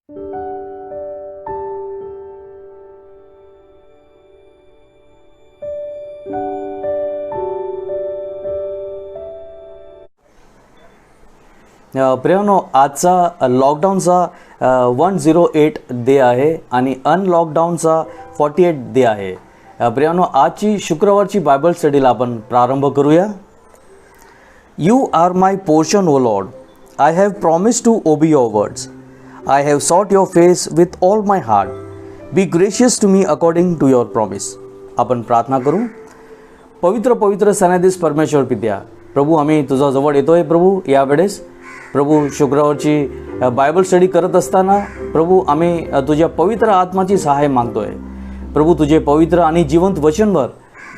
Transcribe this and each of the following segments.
प्रियानो, आजचा लॉकडाऊनचा 108 डे आहे आणि अनलॉकडाऊनचा 48 डे आहे. प्रियानो, आजची शुक्रवारची बायबल स्टडीला आपण प्रारंभ करूया. You are my portion O Lord, I have promised to obey your words. I have sought your face with all my heart. Be gracious to me according to your promise. आपण प्रार्थना करू. पवित्र पवित्र सन्निधीस परमेश्वर पित्या, प्रभू आम्ही तुझा जवळ येतोय. प्रभू यावेळेस प्रभू शुक्रवारची बायबल स्टडी करत असताना प्रभू आम्ही तुझ्या पवित्र आत्माची सहाय्य मागतोय. प्रभू तुझे पवित्र आणि जिवंत वचनवर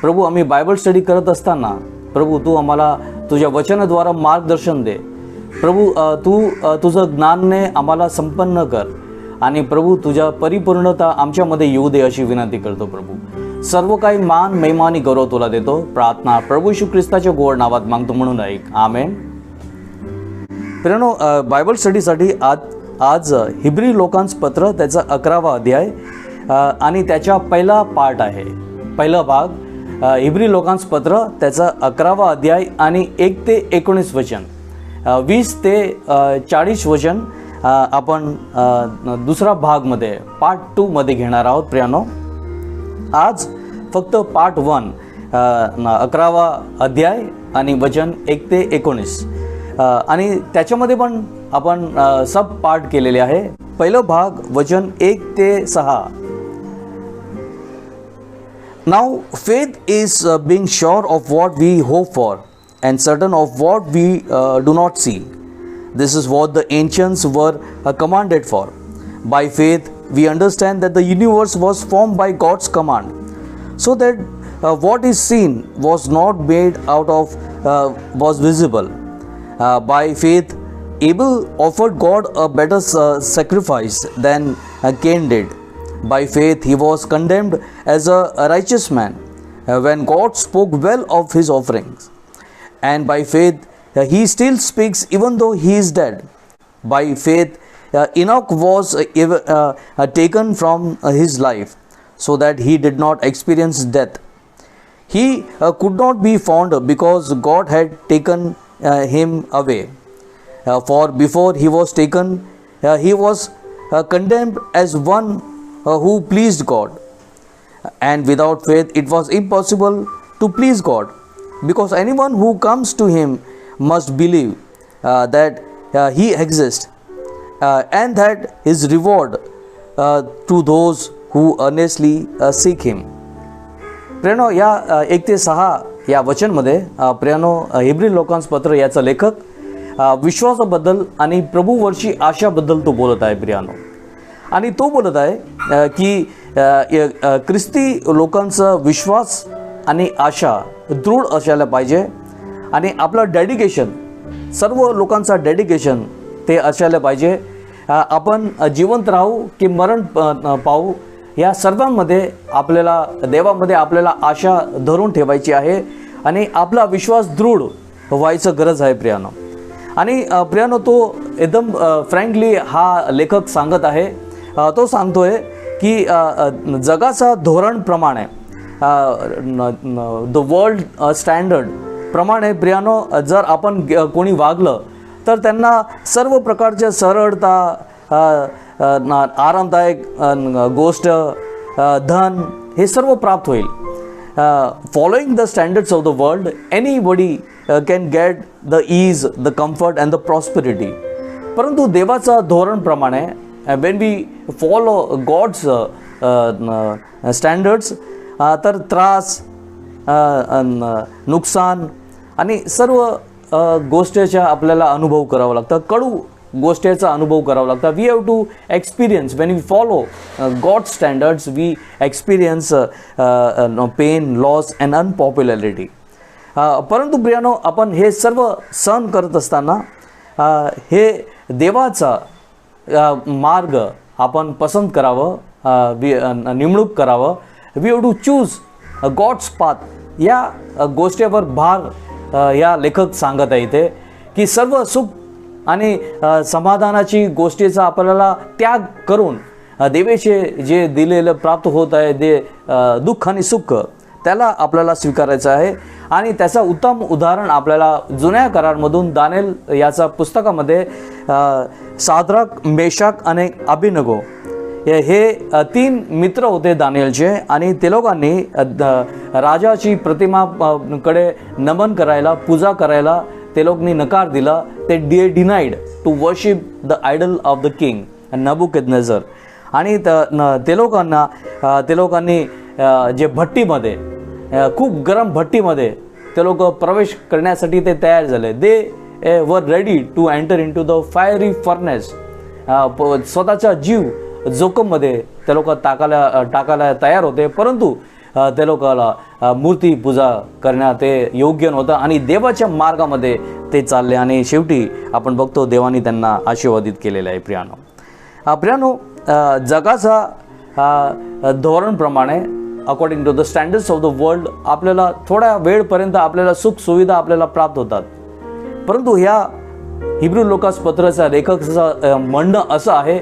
प्रभू आम्ही बायबल स्टडी करत असताना प्रभू तू आम्हाला तुझ्या वचनाद्वारा मार्गदर्शन दे. प्रभू तू तुझं ज्ञानने आम्हाला संपन्न कर आणि प्रभू तुझ्या परिपूर्णता आमच्यामध्ये येऊ दे अशी विनंती करतो. प्रभू सर्व काही मान महिमा आणि गौरव तुला देतो. प्रार्थना प्रभू येशू ख्रिस्ताच्या गोड नावात मागतो म्हणून ऐक. आमेन. प्रियानो, बायबल स्टडीसाठी आज हिब्री लोकांचं पत्र त्याचा 11वा अध्याय आणि त्याच्या पहिला पार्ट आहे. पहिला भाग हिब्री लोकांचं पत्र त्याचा 11वा अध्याय आणि 1 ते 19 वचन, 20 ते 40 वचन आपण दुसरा भागमध्ये पार्ट 2 मध्ये घेणार आहोत. प्रियानो, आज फक्त पार्ट 1 11वा अध्याय आणि वचन 1 ते 19 आणि त्याच्यामध्ये पण आपण सब पार्ट केलेले आहे. पहिलं भाग वचन 1 ते 6. Now faith is being sure of what we hope for and certain of what we do not see. This is what the ancients were commanded for. By faith we understand that the universe was form by God's command, so that what is seen was not made out of was visible. By faith, Abel offered God a better sacrifice than Cain did. By faith, he was condemned as a righteous man when God spoke well of his offerings. And by faith, he still speaks even though he is dead. By faith, Enoch was taken from his life so that he did not experience death. He could not be found because God had taken him away. For before he was taken, he was condemned as one who pleased God. And without faith it was impossible to please God, because anyone who comes to him must believe that he exists and that his reward to those who earnestly seek him. प्रियानो, या 1 ते 6 या वचनमध्ये प्रियानो Hebrew लोकांचं पत्र याचा लेखक विश्वासाबद्दल आणि प्रभूवरची आशाबद्दल तो बोलत आहे. प्रियानो, आणि तो बोलत आहे की ख्रिस्ती लोकांचा विश्वास आणि आशा दृढ असायला पाहिजे आणि आपलं डेडिकेशन, सर्व लोकांचा डेडिकेशन ते असायला पाहिजे. आपण जिवंत राहू की मरण पाहू, या सर्वांमध्ये आपल्याला देवामध्ये आपल्याला आशा धरून ठेवायची आहे आणि आपला विश्वास दृढ व्हायचं गरज आहे. प्रियानो, आणि प्रियानो तो एकदम फ्रँकली हा लेखक सांगत आहे. तो सांगतोय की जगाचा धोरणप्रमाणे, द वर्ल्ड स्टँडर्ड प्रमाणे प्रियानो जर आपण कोणी वागलं तर त्यांना सर्व प्रकारच्या सरळता, आरामदायक गोष्ट, धन हे सर्व प्राप्त होईल. Following the standards of the world, anybody can get the ease, the comfort and the prosperity. परंतु देवाचा धोरणप्रमाणे when we follow God's standards तर त्रास, नुकसान आणि सर्व गोष्टीचा आपल्याला अनुभव करावा लागतं. कडू गोष्टीचा अनुभव करावा लागता. We have to experience when we follow God standards, we experience pain, loss and unpopularity. परंतु प्रियानो, आपण हे सर्व सहन करत असताना हे देवाचा मार्ग आपण पसंत करावं, निवडणूक करावं. We have to choose God's path. या गोष्टीवर भार या लेखक सांगत आहे इथे की सर्व सुख आणि समाधानाची गोष्टीचा आपल्याला त्याग करून देवाचे जे दिलेलं प्राप्त होत आहे ते दुःख आणि सुख त्याला आपल्याला स्वीकारायचं आहे. आणि त्याचा उत्तम उदाहरण आपल्याला जुन्या करारामधून दानिएल याचा पुस्तकामध्ये साद्राक, मेशाक आणि अबेदnego हे 3 मित्र होते दानिएलचे. आणि ते लोकांनी राजाची प्रतिमाकडे नमन करायला, पूजा करायला ते लोकांनी नकार दिला. ते denied to worship the idol of the king Nebuchadnezzar. आणि ते लोकांनी जे भट्टीमध्ये, खूप गरम भट्टीमध्ये ते लोक प्रवेश करण्यासाठी ते तयार झाले. They were ready to enter in to the fiery furnace. स्वतःचा जीव जोखममध्ये ते लोक टाकायला तयार होते. परंतु ते लोकांना मूर्ती पूजा करण्यात ते योग्य नव्हतं आणि देवाच्या मार्गामध्ये ते चालले. आणि शेवटी आपण बघतो देवाने त्यांना आशीर्वादित केलेलं आहे. प्रियानो, जगाचा धोरणप्रमाणे according to the standards of the world आपल्याला थोड्या वेळपर्यंत आपल्याला सुख सुविधा आपल्याला प्राप्त होतात. परंतु ह्या हिब्रू लोकास पत्राचा लेखकाचं म्हणणं असं आहे,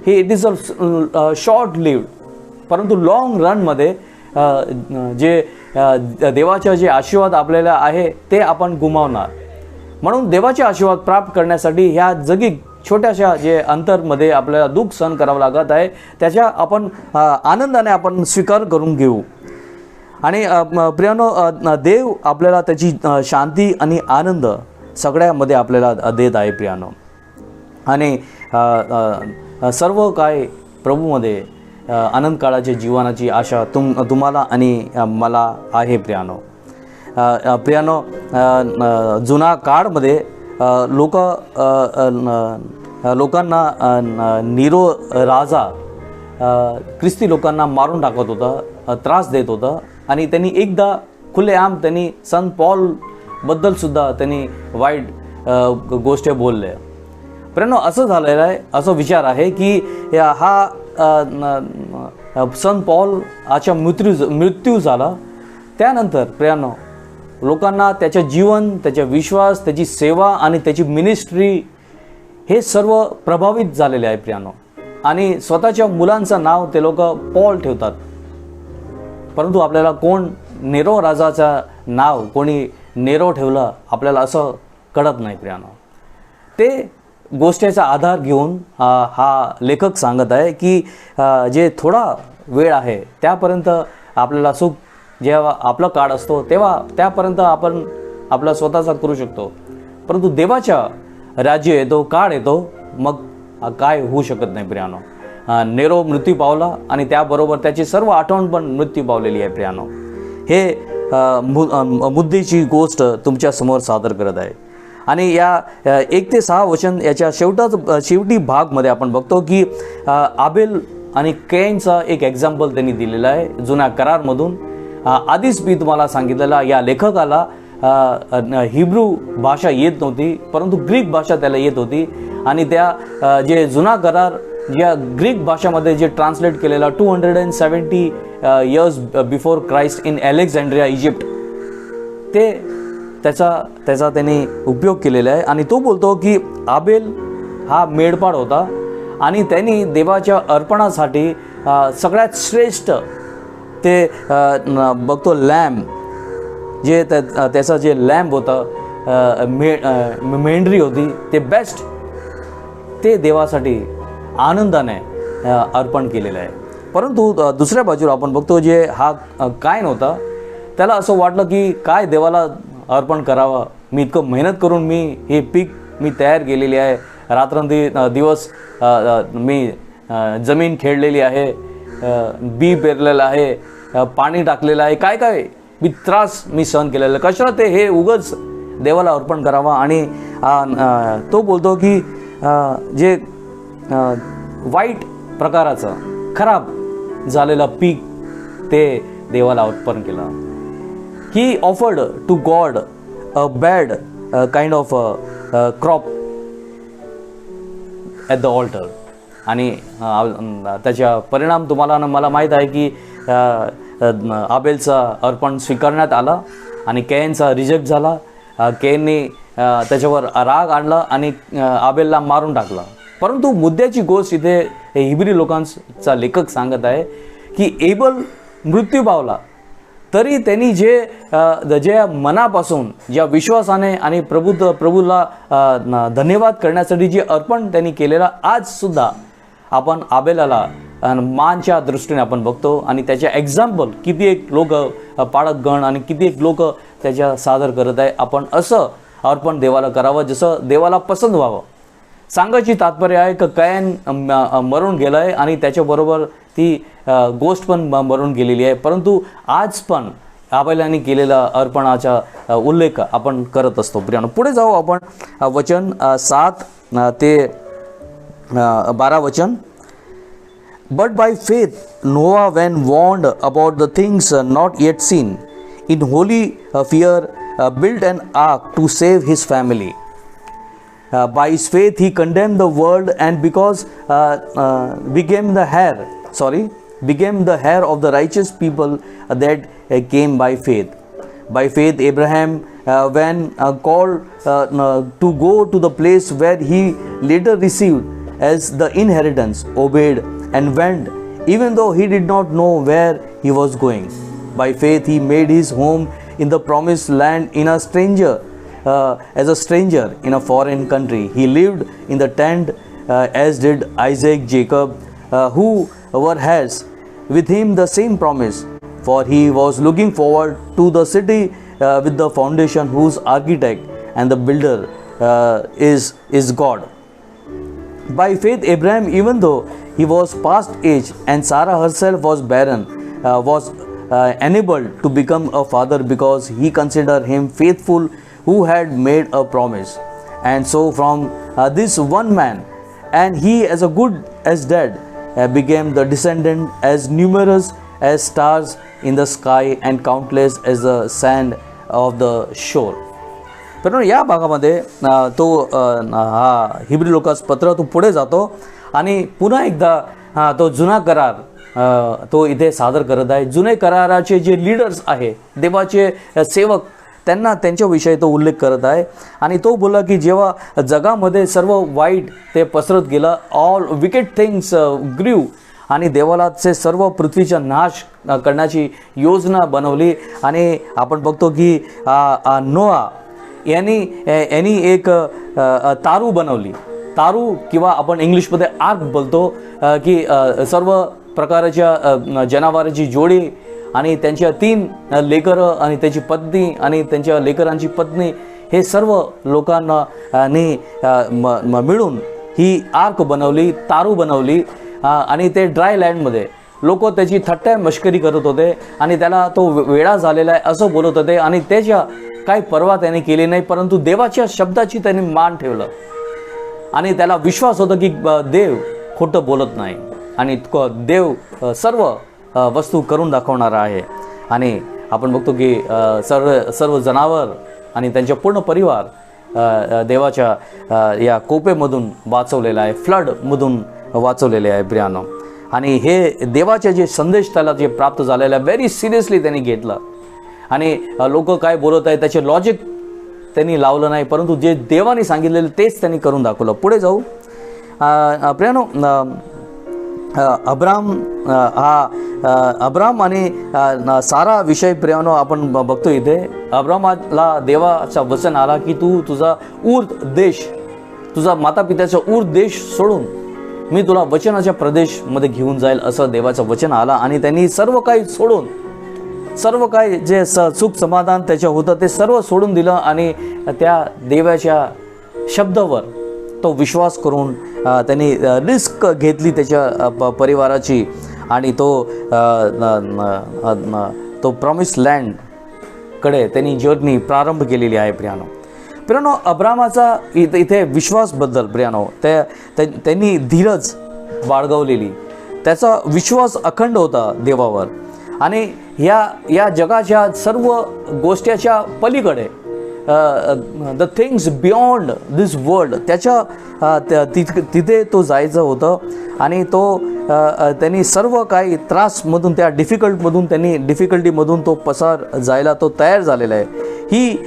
हे it is a short lived, परंतु लॉंग रनमध्ये जे देवाचे जे आशीर्वाद आपल्याला आहे ते आपण गुमावणार. म्हणून देवाचे आशीर्वाद प्राप्त करण्यासाठी ह्या जगी छोट्याशा जे अंतरमध्ये आपल्याला दुःख सहन करावं लागत आहे त्याच्या आपण आनंदाने आपण स्वीकार करून घेऊ. आणि प्रियानो, देव आपल्याला त्याची शांती आणि आनंद सगळ्यामध्ये आपल्याला देत आहे प्रियानो. आणि सर्व काय प्रभूमध्ये आनंद काळाच्या जीवनाची आशा तुम्हाला आणि मला आहे प्रियानो. जुना काळमध्ये लोकांना नीरो राजा ख्रिस्ती लोकांना मारून टाकत होता, त्रास देत होता. आणि त्यांनी एकदा खुलेआम त्यांनी संत पॉलबद्दल सुद्धा त्यांनी वाईट गोष्टी बोलल्या. प्रियानो, असं झालेलं आहे, असं विचार आहे की हा संत पॉलचा मृत्यू झाला त्यानंतर प्रियानो लोकांना त्याचे जीवन, त्याचा विश्वास, त्याची सेवा आणि त्याची मिनिस्ट्री हे सर्व प्रभावित झालेले आहे प्रियानो. आणि स्वतःच्या मुलांचं नाव ते लोक पॉल ठेवतात. परंतु आपल्याला कोण नेरो राजाचं नाव कोणी नेरो ठेवलं आपल्याला असं कळत नाही प्रियानो. ते गोष्टीचा आधार घेऊन हा लेखक सांगत आहे की जे थोडा वेळ आहे त्यापर्यंत आपल्याला सुख, जेव्हा आपला काळ असतो तेव्हा त्यापर्यंत आपण आपला स्वतःचा करू शकतो. परंतु देवाच्या राज्य येतो, काळ येतो, मग काय होऊ शकत नाही प्रियानो. नेरो मृत्यू पावला आणि त्याबरोबर त्याची सर्व आठवण पण मृत्यू पावलेली आहे प्रियानो. हे मुद्द्याची गोष्ट तुमच्यासमोर सादर करत आहे. आणि या 1 ते 6 वचन याच्या शेवटी भागमध्ये आपण बघतो की आबेल आणि कैनचा एक एक्झाम्पल त्यांनी दिलेला आहे जुन्या करारमधून. आधीच मी तुम्हाला सांगितलेला या लेखकाला हिब्रू भाषा येत नव्हती, परंतु ग्रीक भाषा त्याला येत होती. आणि त्या जे जुना करार या ग्रीक भाषामध्ये जे ट्रान्सलेट केलेला 270 years before Christ in Alexandria Egypt, ते त्याचा त्याने उपयोग केलेला आहे. आणि तो बोलतो की आबेल हा मेढपाळ होता आणि त्यांनी देवाच्या अर्पणासाठी सगळ्यात श्रेष्ठ ते बघतो लॅम्ब, जे त्याचा जे लॅम्ब होता, मेंढरी होती, ते बेस्ट ते देवासाठी आनंदाने अर्पण केलेलं आहे. परंतु दुसऱ्या बाजूला आपण बघतो जे हा कायन होता, त्याला असं वाटलं की काय देवाला अर्पण करावं, मी इतकं मेहनत करून मी हे पीक मी तयार केलेली आहे, रात्रंदिवस मी जमीन खेळलेली आहे, बी पेरलेलं आहे, पाणी टाकलेलं आहे, काय काय मी त्रास मी सहन केलेलं, कशाला ते हे उगच देवाला अर्पण करावा. आणि तो बोलतो की जे वाईट प्रकाराचं खराब झालेलं पीक ते देवाला अर्पण केलं. He offered to God a bad kind of crop at the altar. आणि त्याचा परिणाम तुम्हाला मला माहीत आहे की आबेलचा अर्पण स्वीकारण्यात आला आणि कैनचा रिजेक्ट झाला. कैनने त्याच्यावर राग आणला आणि आबेलला मारून टाकला. परंतु मुद्द्याची गोष्ट इथे हिब्री लोकांचा लेखक सांगत आहे की एबल मृत्यू पावला तरी त्यांनी जे मनापासून ज्या विश्वासाने आणि प्रभूला धन्यवाद करण्यासाठी जे अर्पण त्यांनी केलेलं आजसुद्धा आपण आबेलाला मानच्या दृष्टीने आपण बघतो. आणि त्याच्या एक्झाम्पल किती एक लोक पाळक गण आणि किती एक लोक त्याच्या सादर करत आहे. आपण असं अर्पण देवाला करावं जसं देवाला पसंत व्हावं. सांगायची तात्पर्य आहे की कैन मरून गेलं आहे आणि त्याच्याबरोबर ती गोष्ट पण मरून गेलेली आहे. परंतु आज पण आबेलाने केलेला अर्पणाचा उल्लेख आपण करत असतो. प्रियानो, पुढे जाऊ आपण. वचन 7 ते 12 वचन. But by faith Noah, when warned about the things not yet seen, in holy fear built an ark to save his family. By his faith he condemned the world and because became the heir of the righteous people that came by faith. By faith Abraham, when called to go to the place where he later received as the inheritance, obeyed and went, even though he did not know where he was going. By faith he made his home in the promised land as a stranger in a foreign country. He lived in the tent as did Isaac, Jacob, who were heirs with him the same promise. For he was looking forward to the city with the foundation, whose architect and the builder is God. By faith Abraham, even though he was past age and Sarah herself was barren, was enabled to become a father because he considered him faithful who had made a promise. And so from this one man, and he as good as dead, became the descendant as numerous as stars in the sky and countless as the sand of the shore. तर या भागामध्ये तो हा Hebrew लोकांस पत्र तो पुढे जातो आणि पुन्हा एकदा तो जुना करार तो इथे सादर करत आहे. जुने कराराचे जे लीडर्स आहे, देवाचे सेवक, त्यांना त्यांच्याविषयी तो उल्लेख करत आहे. आणि तो बोलला की जेव्हा जगामध्ये सर्व वाईट ते पसरत गेलं, ऑल विकेट थिंग्स ग्रीव, आणि देवालाचे सर्व पृथ्वीचा नाश करण्याची योजना बनवली. आणि आपण बघतो की नोआ यांनी एक तारू बनवली. तारू किंवा आपण इंग्लिशमध्ये आर्क बोलतो की सर्व प्रकारच्या जनावरांची जोडी आणि त्यांच्या 3 लेकरं आणि त्याची पत्नी आणि त्यांच्या लेकरांची पत्नी, हे सर्व लोकांना मिळून ही आर्क बनवली, तारू बनवली. आणि ते ड्राय लँडमध्ये लोक त्याची थट्टा मस्करी करत होते आणि त्याला तो वेडा झालेला आहे असं बोलत होते. आणि त्याच्या काही पर्वा त्याने केली नाही, परंतु देवाच्या शब्दाची त्याने मान ठेवलं आणि त्याला विश्वास होता की देव खोटं बोलत नाही आणि देव सर्व वस्तू करून दाखवणारा आहे. आणि आपण बघतो की सर्व जनावर आणि त्यांचा पूर्ण परिवार देवाच्या या कोपेमधून वाचवलेला आहे, फ्लडमधून वाचवलेले आहे प्रियानो. आणि हे देवाचे जे संदेश त्याला जे प्राप्त झालेला व्हेरी सिरियसली त्यांनी घेतलं. आणि लोक काय बोलत आहे त्याचे लॉजिक त्यांनी लावलं नाही, परंतु जे देवाने सांगितलेलं तेच त्यांनी करून दाखवलं. पुढे जाऊ प्रियानो. अब्राम आणि सारा विषय प्रियानो आपण बघतो इथे. अब्रामाला देवाचा वचन आला की तू तुझा देश, तुझा मातापित्याचा देश सोडून मी तुला वचनाच्या प्रदेशमध्ये घेऊन जाईल असं देवाचं वचन आला. आणि त्यांनी सर्व काही सोडून, सर्व काही जे सुख समाधान त्याच्या होतं ते सर्व सोडून दिलं आणि त्या देवाच्या शब्दावर तो विश्वास करून त्यांनी रिस्क घेतली त्याच्या परिवाराची आणि तो प्रॉमिस लँडकडे त्यांनी जर्नी प्रारंभ केलेली आहे प्रियानो. अब्रामाचा इथे विश्वासबद्दल प्रियानो त्यांनी धीरज बाळगवलेली, त्याचा विश्वास अखंड होता देवावर. आणि या जगाच्या सर्व गोष्टीच्या पलीकडे the things beyond this world, त्याच्या तिथे तो जायचं होतं आणि तो त्यांनी सर्व काही त्रासमधून, त्या डिफिकल्टीमधून तो पसार जायला तो तयार झालेला आहे. He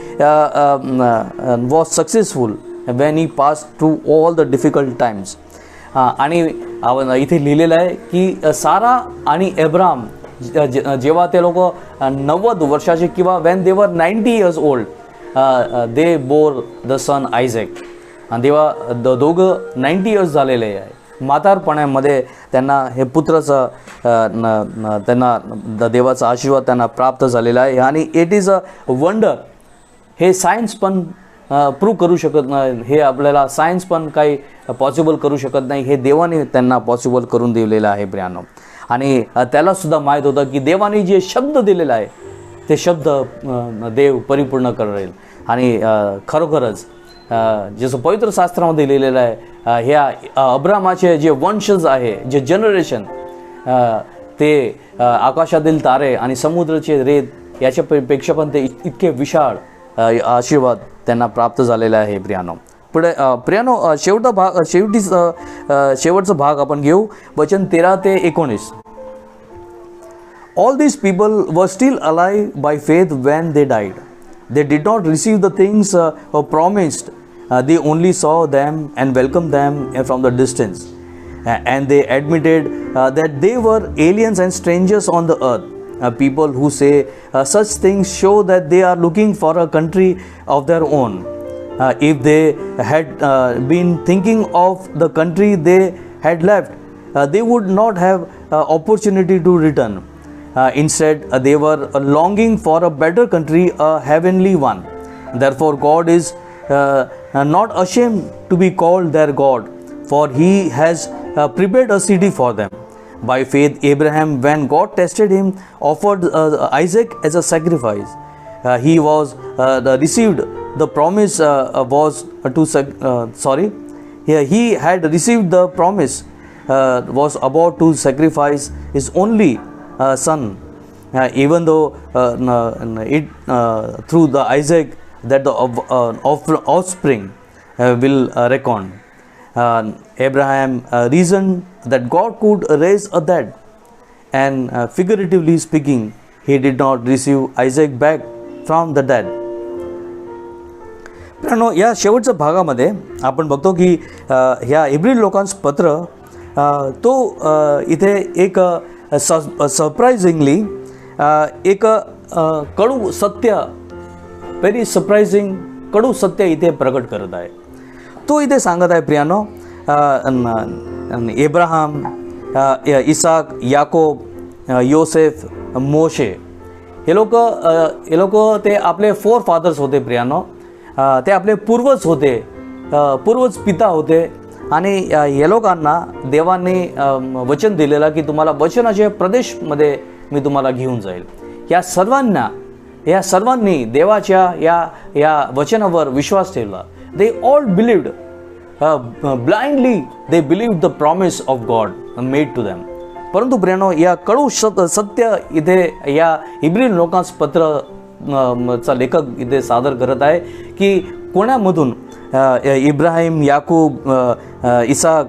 was successful when he pass through all the difficult times. आणि इथे लिहिलेलं आहे की सारा आणि अब्राम जेव्हा ते लोक 90 वर्षाचे किंवा वेन दे वर 90 years old, they bore the son Isaac. आणि तेव्हा दोघं 90 years झालेले आहे. म्हातारपणामध्ये त्यांना हे पुत्राचं त्यांना देवाचा आशीर्वाद त्यांना प्राप्त झालेला आहे. आणि इट इज अ वंडर. हे सायन्स पण प्रूव्ह करू शकत नाही, हे आपल्याला सायन्स पण काही पॉसिबल करू शकत नाही, हे देवाने त्यांना पॉसिबल करून दिलेलं आहे प्रियानो. आणि त्यालासुद्धा माहीत होतं की देवाने जे शब्द दिलेला आहे ते शब्द देव परिपूर्ण करेल. आणि खरोखरच जसं पवित्र शास्त्रामध्ये लिहिलेलं आहे, ह्या अब्रामाचे जे वंशज आहे, जे जनरेशन, ते आकाशातील तारे आणि समुद्राचे रेत याच्यापेक्षा पण ते इतके विशाळ आशीर्वाद त्यांना प्राप्त झालेला आहे प्रियानो. पुढे प्रियानो शेवटचा भाग आपण घेऊ, वचन 13 ते 19. All these people were still alive by faith when they died. They did not receive the things promised. They only saw them and welcomed them from the distance. And they admitted that they were aliens and strangers on the earth. People who say such things show that they are looking for a country of their own. If they had been thinking of the country they had left, they would not have opportunity to return. Instead, they were longing for a better country, a heavenly one. Therefore, God is not ashamed to be called their God, for He has prepared a city for them. By faith, Abraham, when God tested him, offered Isaac as a sacrifice. He was received the promise he had received the promise, was about to sacrifice his only son, even though through the Isaac that the offspring will reckon. Abraham reasoned that God could raise a dead, and figuratively speaking, he did not receive Isaac back from the dead. मित्रांनो, या शेवटच्या भागामध्ये आपण बघतो की ह्या इब्री लोकांचं पत्र तो इथे एक सरप्राइजिंगली एक कडू सत्य, व्हेरी सरप्राइजिंग कडू सत्य इथे प्रकट करत आहे. तो इथे सांगत आहे प्रियानो, एब्राहम, इसाक, याकोब, योसेफ, मोशे हे लोक ते आपले फोर फादर्स होते प्रियानो. ते आपले पूर्वज होते, पूर्वज पिता होते. आणि या लोकांना देवाने वचन दिलेलं की तुम्हाला वचनाच्या प्रदेशमध्ये मी तुम्हाला घेऊन जाईल. या सर्वांनी देवाच्या या वचनावर विश्वास ठेवला. They all believed blindly, they believed the promise of God made to them. परंतु प्रियानो, या कडू सत्य इथे या इब्री लोकांचं पत्र चा लेखक इथे सादर करत आहे की कोणामधून इब्राहिम, याकूब, इसाक,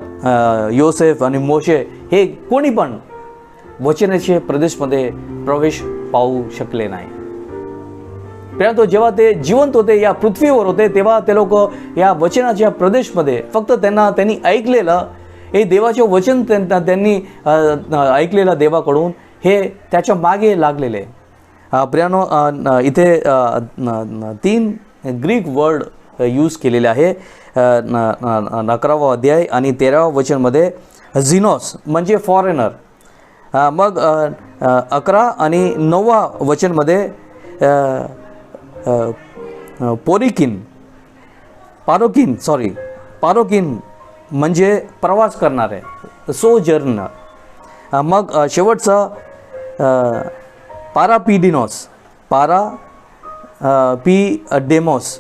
योसेफ आणि मोशे हे कोणी पण वचनाच्या प्रदेशमध्ये प्रवेश पाहू शकले नाही. परंतु जेव्हा ते जिवंत होते, या पृथ्वीवर होते, तेव्हा ते लोक या वचनाच्या प्रदेशमध्ये फक्त त्यांनी ऐकलेलं हे देवाचे वचन त्यांनी ऐकलेलं देवाकडून, हे त्याच्या मागे लागलेले. प्रियानो, इथे 3 ग्रीक वर्ड यूज केलेले आहे. 11वा अध्याय आणि 13वा वचनमध्ये झिनोस म्हणजे फॉरेनर. मग 11 आणि 9वा वचनमध्ये पारोकिन म्हणजे प्रवास करणारे, सोजर्नर. मग शेवटचं डेमोस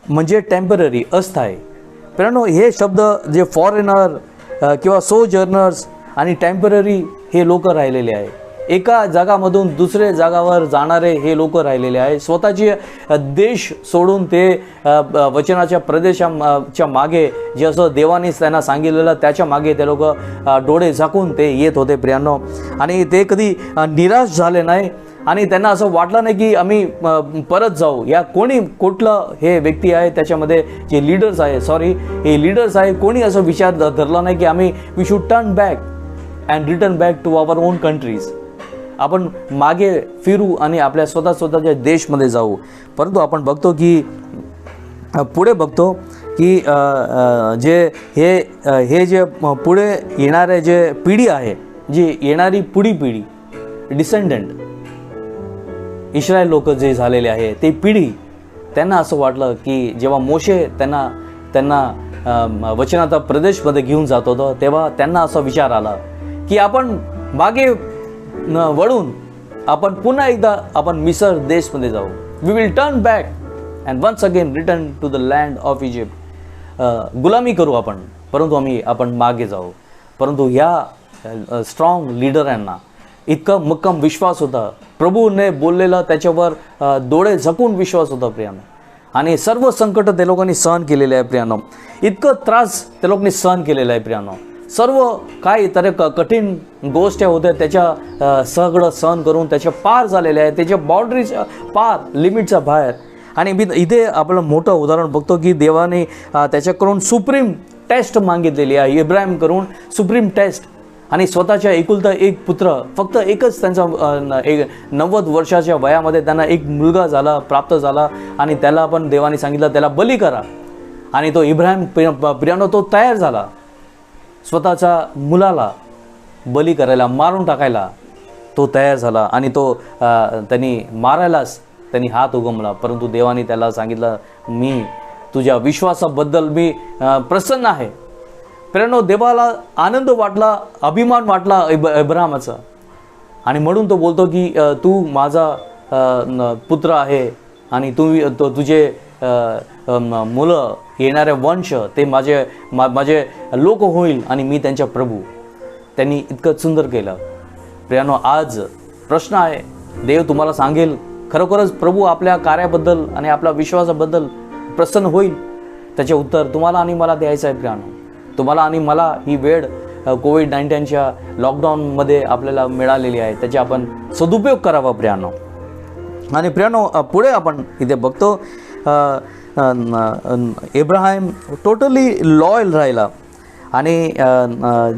म्हणजे टेम्पररी, अस्थायी. मित्रांनो, हे शब्द जे फॉरेनर किंवा सोजर्नर्स आणि टेम्पररी हे लोक राहिलेले आहे, एका जागामधून दुसऱ्या जागावर जाणारे हे लोक राहिलेले आहे. स्वतःचे देश सोडून ते वचनाच्या प्रदेशाच्या मागे जे असं देवानेच त्यांना सांगितलेलं त्याच्या मागे ते लोक डोळे झाकून ते येत होते प्रियांनो. आणि ते कधी निराश झाले नाही आणि त्यांना असं वाटलं नाही की आम्ही परत जाऊ. या कुठलं हे व्यक्ती आहे त्याच्यामध्ये जे लीडर्स आहे हे लीडर्स आहे, कोणी असं विचार धरला नाही की we should turn back and return back to our own countries. आपण मागे फिरू आणि आपल्या स्वतःच्या देशमध्ये जाऊ. परंतु आपण बघतो की पुढे बघतो की हे जे पुढे येणारे जे पिढी आहे, जी येणारी पुढी पिढी डिसेंडंट इस्रायल लोक जे झालेले आहे ते पिढी, त्यांना असं वाटलं की जेव्हा मोशे त्यांना वचनाचा प्रदेशमध्ये घेऊन जात होतं तेव्हा त्यांना असा विचार आला की आपण मागे वळून आपण पुन्हा एकदा आपण मिस्र देशमध्ये जाऊ. We will turn back and once again return to the land of Egypt. गुलामी करू परंतु आपण मागे जाऊ. परंतु ह्या स्ट्रॉंग लीडरांना इतका मक्कम विश्वास होता, प्रभूने बोललेला त्याच्यावर डोळे झाकून विश्वास होता प्रियानो. आणि सर्व संकट ते लोकांनी सहन केलेले आहे प्रियानो. इतकं त्रास ते लोकांनी सहन केलेला आहे प्रियानो. सर्व काही तर कठीण गोष्टी होत्या त्याच्या सगळं सहन करून त्याच्या पार झालेले आहे, त्याच्या बाउंड्रीच्या पार, लिमिटच्या बाहेर. आणि इथे आपलं मोठं उदाहरण बघतो की देवाने त्याच्याकडून सुप्रीम टेस्ट मागितलेली आहे, इब्राहिमकडून सुप्रीम टेस्ट. आणि स्वतःच्या एकुलता एक पुत्र, फक्त एकच त्यांचा 90 वर्षाच्या वयामध्ये त्यांना एक मुलगा प्राप्त झाला आणि त्याला पण देवाने सांगितलं त्याला बली करा. आणि तो इब्राहिम प्रियानो तो तयार झाला स्वतःच्या मुलाला बली करायला, मारून टाकायला तो तयार झाला. आणि तो त्यांनी मारायलाच त्यांनी हात उगमला. परंतु देवाने त्याला सांगितलं मी तुझ्या विश्वासाबद्दल मी प्रसन्न आहे. प्रियानो, देवाला आनंद वाटला, अभिमान वाटला अब्राहमाचा. आणि म्हणून तो बोलतो की तू माझा पुत्र आहे आणि तुझे मुलं येणारे वंश ते माझे लोक होईल आणि मी त्यांच्या प्रभू. त्यांनी इतकं सुंदर केलं. प्रियानो, आज प्रश्न आहे, देव तुम्हाला सांगेल खरोखरच प्रभू आपल्या कार्याबद्दल आणि आपल्या विश्वासाबद्दल प्रसन्न होईल? त्याचे उत्तर तुम्हाला आणि मला द्यायचं आहे प्रियानो. तुम्हाला आणि मला ही वेळ कोविड-19च्या लॉकडाऊनमध्ये आपल्याला मिळालेली आहे, त्याचा आपण सदुपयोग करावा प्रियानो. आणि प्रियानो, पुढे आपण इथे बघतो इब्राहिम टोटली लॉयल राहिला आणि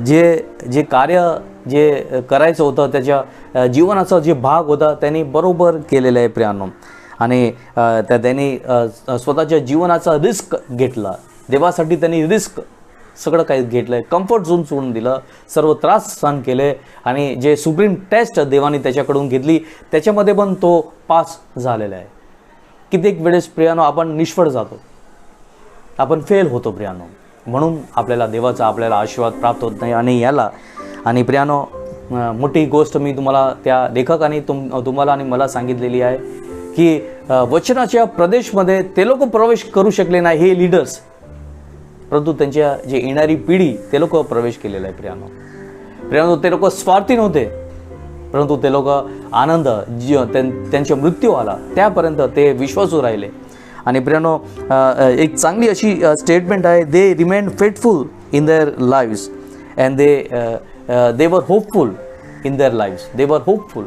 जे कार्य जे करायचं होतं त्याच्या जीवनाचा जे भाग होता त्यांनी बरोबर केलेलं आहे प्रियानो. आणि त्यांनी स्वतःच्या जीवनाचा रिस्क घेतला. देवासाठी त्यांनी रिस्क सगळं काही घेतलं आहे, कम्फर्ट झोन सोडून दिलं, सर्व त्रास सहन केले. आणि जे सुप्रीम टेस्ट देवाने त्याच्याकडून घेतली त्याच्यामध्ये पण तो पास झालेला आहे. कित्येक वेळेस प्रियानो आपण निष्फळ जातो, आपण फेल होतो प्रियानो. म्हणून देवाचा आपल्याला आशीर्वाद प्राप्त होत नाही. आणि प्रियानो, मोठी गोष्ट मी तुम्हाला त्या लेखकाने तुम्हाला आणि मला सांगितलेली आहे की वचनाच्या प्रदेशमध्ये ते लोक प्रवेश करू शकले नाही, हे लीडर्स, परंतु त्यांच्या जे येणारी पिढी ते लोक प्रवेश केलेला आहे प्रियानो. ते लोक स्वार्थी नव्हते, परंतु ते लोक आनंद त्यांच्या मृत्यू आला त्यापर्यंत ते विश्वासू राहिले. आणि प्रियानो, एक चांगली अशी स्टेटमेंट आहे, they remain faithful in their lives and they वर होपफुल इन देअर लाईव्स. दे वर होपफुल.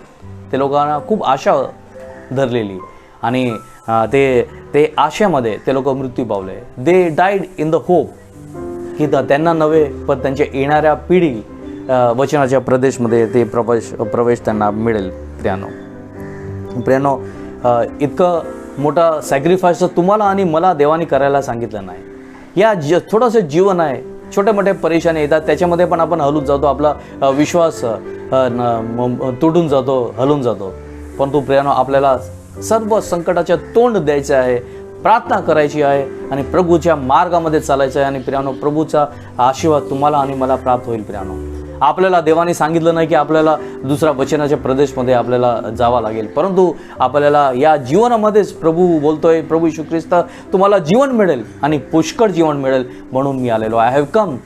ते लोकांना खूप आशा धरलेली आणि ते आशेमध्ये ते लोक मृत्यू पावले. दे डाईड इन द होप की त्यांना नव्हे पण त्यांच्या येणाऱ्या पिढी वचनाच्या प्रदेशमध्ये ते प्रवेश त्यांना मिळेल प्रियानो. इतकं मोठा सॅक्रिफाईस तुम्हाला आणि मला देवाने करायला सांगितलं नाही. या थोडंसं जीवन आहे, छोटे मोठे परेशानी येतात, त्याच्यामध्ये पण आपण हलून जातो, आपला विश्वास तुटून जातो, हलून जातो. परंतु प्रियानो, आपल्याला सर्व संकटाच्या तोंड द्यायचं आहे, प्रार्थना करायची आहे आणि प्रभूच्या मार्गामध्ये चालायचं आहे. आणि प्रियानो, प्रभूचा आशीर्वाद तुम्हाला आणि मला प्राप्त होईल प्रियानो. आपल्याला देवाने सांगितलं नाही की आपल्याला दुसऱ्या वचनाच्या प्रदेशमध्ये आपल्याला जावं लागेल, परंतु आपल्याला या जीवनामध्येच प्रभू बोलतोय, प्रभू येशू ख्रिस्त तुम्हाला जीवन मिळेल आणि पुष्कळ जीवन मिळेल म्हणून मी आलेलो. I have come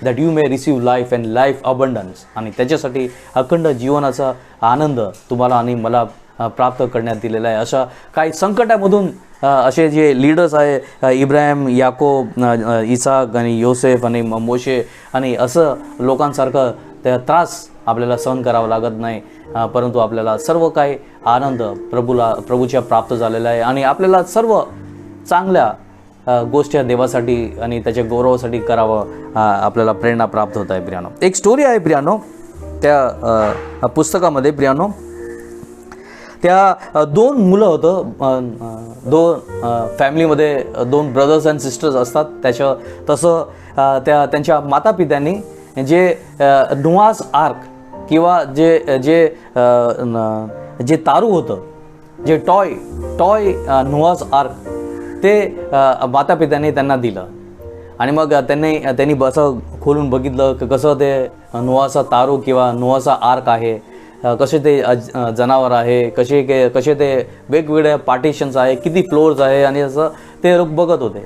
that you may receive life and life abundance. आणि त्याच्यासाठी अखंड जीवनाचा आनंद तुम्हाला आणि मला प्राप्त करण्यात दिलेला आहे. अशा काही संकटामधून असे जे लीडर्स आहे, इब्राहिम, याकोब, इसाक आणि योसेफ आणि मोशे आणि असं लोकांसारखं त्या त्रास आपल्याला सहन करावा लागत नाही, परंतु आपल्याला सर्व काही आनंद प्रभूच्या प्राप्त झालेला आहे. आणि आपल्याला सर्व चांगल्या गोष्टी देवासाठी आणि त्याच्या गौरवासाठी करावं आपल्याला प्रेरणा प्राप्त होत आहे. प्रियानो, एक स्टोरी आहे प्रियानो त्या पुस्तकामध्ये. प्रियानो, त्या दोन मुलं होतं, दोन फॅमिलीमध्ये दोन ब्रदर्स अँड सिस्टर्स असतात. तसं त्यांच्या मातापित्यांनी जे नोआस आर्क किंवा जे तारू होतं, जे टॉय नोआस आर्क, ते मातापित्यांनी त्यांना दिलं. आणि मग त्यांनी असं खोलून बघितलं की कसं ते नोआचा तारू किंवा नोआचा आर्क आहे, कसे ते जनावर आहे, कसे ते वेगवेगळ्या पार्टिशन्स आहे, किती फ्लोअर्स आहे, आणि असं ते लोक बघत होते.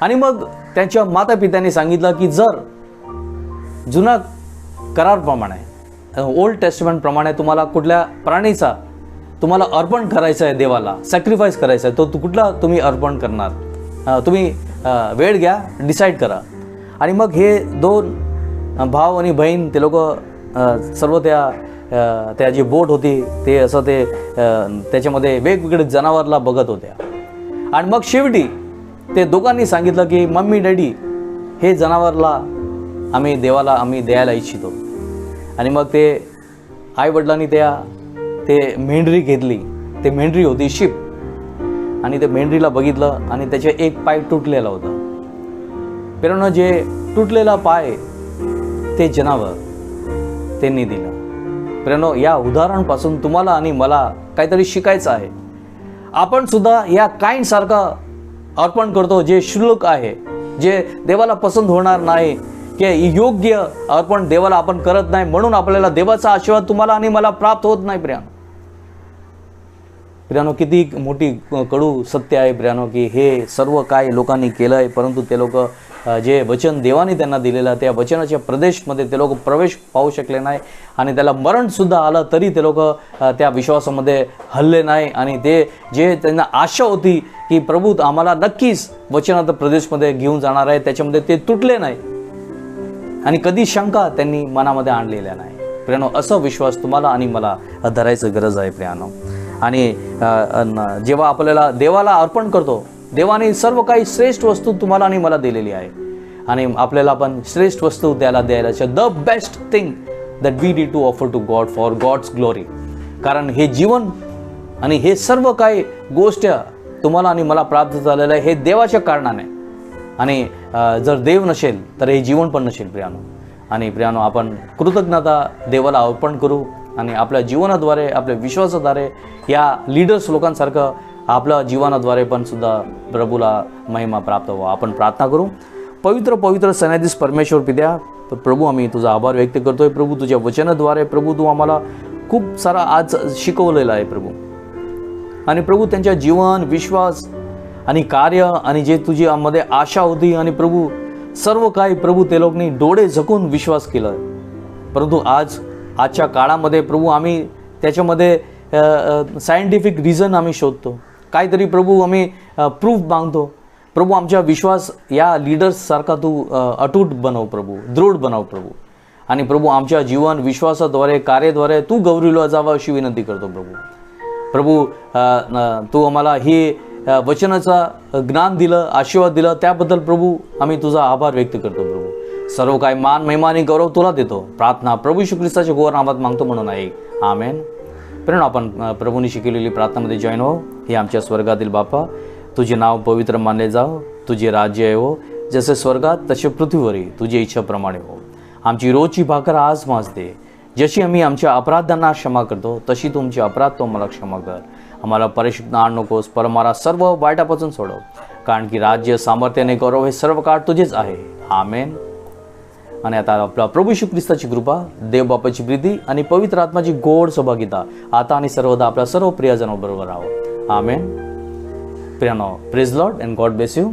आणि मग त्यांच्या मातापित्यांनी सांगितलं की जर जुना करारप्रमाणे, ओल्ड टेस्टमेंट प्रमाणे तुम्हाला कुठल्या प्राणीचा तुम्हाला अर्पण करायचं आहे, देवाला सॅक्रिफाईस करायचं आहे, तो कुठला तुम्ही अर्पण करणार, तुम्ही वेळ घ्या, डिसाईड करा. आणि मग हे दोन भाव आणि बहीण ते लोक सर्व त्या जी बोट होती ते असं ते त्याच्यामध्ये वेगवेगळे जनावरला बघत होत्या. आणि मग शेवटी ते दोघांनी सांगितलं की मम्मी डॅडी, हे जनावरला देवाला आम्ही द्यायला इच्छितो. आणि मग ते आईवडिलांनी ते मेंढरी घेतली. ते मेंढरी होती शिप. आणि ते मेंढरीला बघितलं आणि त्याचे एक पाय तुटलेला होता. प्रेरणा, जे तुटलेला पाय ते जनावर त्यांनी दिलं. प्रेरणा, या उदाहरणापासून तुम्हाला आणि मला काहीतरी शिकायचं आहे. आपण सुद्धा या काइंडसारखं अर्पण करतो जे शुल्क आहे, जे देवाला पसंत होणार नाही, की योग्य अर्पण देवाला आपण करत नाही, म्हणून आपल्याला देवाचा आशीर्वाद तुम्हाला आणि मला प्राप्त होत नाही. प्रियानो, किती मोठी कडू सत्य आहे प्रियानो, की हे सर्व काय लोकांनी केलं आहे, परंतु ते लोक जे वचन देवाने त्यांना दिलेलं त्या वचनाच्या प्रदेशमध्ये ते लोक प्रवेश पाहू शकले नाही. आणि त्याला मरणसुद्धा आलं तरी ते लोक त्या विश्वासामध्ये हलले नाही. आणि ते जे त्यांना आशा होती की प्रभू आम्हाला नक्कीच वचनात प्रदेशमध्ये घेऊन जाणार आहे, त्याच्यामध्ये ते तुटले नाही. आणि कधी शंका त्यांनी मनामध्ये आणलेल्या नाही. प्रियानो, असा विश्वास तुम्हाला आणि मला धरायचं गरज आहे प्रियानो. आणि जेव्हा आपल्याला देवाला अर्पण करतो, देवाने सर्व काही श्रेष्ठ वस्तू तुम्हाला आणि मला दिलेली आहे. आणि आपल्याला पण श्रेष्ठ वस्तू त्याला द्यायला, the best thing that we need to offer to God for God's glory. कारण हे जीवन आणि हे सर्व काही गोष्ट तुम्हाला आणि मला प्राप्त झालेलं आहे हे देवाच्या कारणाने. आणि जर देव नसेल तर हे जीवन पण नसेल प्रियानो. आणि प्रियानो, आपण कृतज्ञता देवाला अर्पण करू आणि आपल्या जीवनाद्वारे, आपल्या विश्वासाद्वारे, या लीडर्स लोकांसारखं आपल्या जीवनाद्वारे पण सुद्धा प्रभूला महिमा प्राप्त व्हावा. आपण प्रार्थना करू. पवित्र सन्याधीश परमेश्वर पित्या, प्रभू आम्ही तुझा आभार व्यक्त करतोय. प्रभू, तुझ्या वचनाद्वारे प्रभू तू आम्हाला खूप सारा आज शिकवलेला आहे प्रभू. आणि प्रभू, त्यांच्या जीवन, विश्वास आणि कार्य आणि जे तुझी आमध्ये आशा होती, आणि प्रभू सर्व काही प्रभू ते लोकांनी डोळे झाकून विश्वास केला. परंतु आजच्या काळामध्ये प्रभू आम्ही त्याच्यामध्ये सायंटिफिक रिझन आम्ही शोधतो, काहीतरी प्रभू आम्ही प्रूफ मागतो. प्रभू, आमचा विश्वास या लीडर्ससारखा तू अटूट बनव प्रभू, दृढ बनव प्रभू. आणि प्रभू, आमच्या जीवन, विश्वासाद्वारे, कार्याद्वारे तू गौरविला जावा अशी विनंती करतो प्रभू. प्रभू, तू आम्हाला ही वचनाचा ज्ञान दिलं, आशीर्वाद दिलं, त्याबद्दल प्रभू आम्ही तुझा आभार व्यक्त करतो प्रभू. सर्व काही मान, महिमा आणि गौरव तुला देतो. प्रार्थना प्रभू येशू ख्रिस्ताच्या गोड नामात मागतो म्हणून आहे, आमेन. प्रेरणा, आपण प्रभूने शिकवलेली प्रार्थनामध्ये जॉईन हो. हे आमच्या स्वर्गातील बापा, तुझे नाव पवित्र मानले जाओ, तुझे राज्य हो, जसे स्वर्गात तसे पृथ्वीवरही तुझी इच्छेप्रमाणे हो. आमची रोजची भाकर आज मास दे. जशी आम्ही आमच्या अपराधांना क्षमा करतो तशी तुमचे अपराध तो आम्हाला क्षमा कर. आम्हाला परीक्षेत आण नकोस, पर आम्हाला सर्व वाईटापासून सोडव. कारण की राज्य, सामर्थ्य आणि गौरव हे सर्व काळ तुझेच आहे, आमेन. आणि आता आपला प्रभू येशू ख्रिस्ताची कृपा, देव बापाची प्रीती आणि पवित्र आत्माची गोड सहभागिता आता आणि सर्वदा आपल्या सर्व प्रियजनांबरोबर राहो, आमेन. प्रियानो, praise Lord and God bless you.